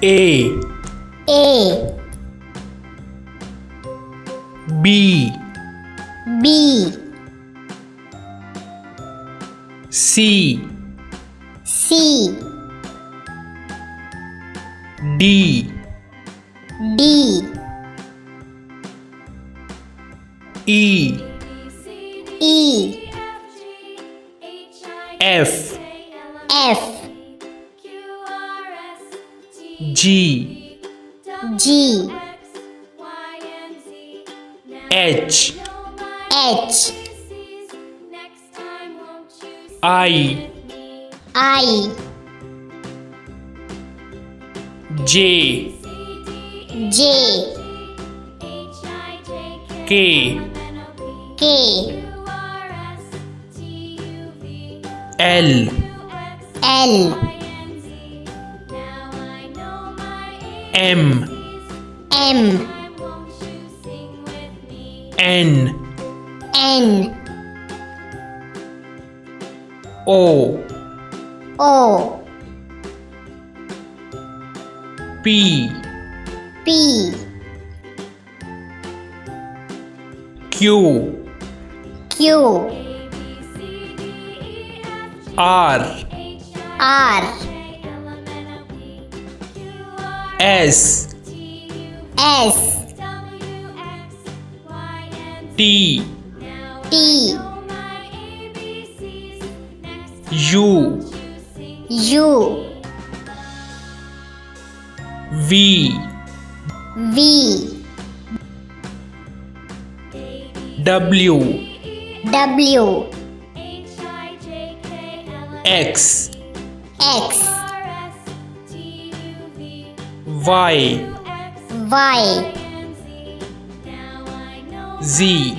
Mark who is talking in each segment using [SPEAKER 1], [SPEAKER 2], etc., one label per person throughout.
[SPEAKER 1] A
[SPEAKER 2] A
[SPEAKER 1] B
[SPEAKER 2] B
[SPEAKER 1] C
[SPEAKER 2] C
[SPEAKER 1] D
[SPEAKER 2] D
[SPEAKER 1] E
[SPEAKER 2] E
[SPEAKER 1] F
[SPEAKER 2] F
[SPEAKER 1] G
[SPEAKER 2] G
[SPEAKER 1] H
[SPEAKER 2] H
[SPEAKER 1] I
[SPEAKER 2] I
[SPEAKER 1] J
[SPEAKER 2] J
[SPEAKER 1] K
[SPEAKER 2] K
[SPEAKER 1] L
[SPEAKER 2] L
[SPEAKER 1] M
[SPEAKER 2] M
[SPEAKER 1] N
[SPEAKER 2] N
[SPEAKER 1] O
[SPEAKER 2] O
[SPEAKER 1] P
[SPEAKER 2] P
[SPEAKER 1] Q
[SPEAKER 2] Q
[SPEAKER 1] R
[SPEAKER 2] R
[SPEAKER 1] S
[SPEAKER 2] S
[SPEAKER 1] T
[SPEAKER 2] T
[SPEAKER 1] U
[SPEAKER 2] U
[SPEAKER 1] V
[SPEAKER 2] V
[SPEAKER 1] W
[SPEAKER 2] W
[SPEAKER 1] X
[SPEAKER 2] X
[SPEAKER 1] Y
[SPEAKER 2] Y
[SPEAKER 1] Z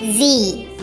[SPEAKER 2] Z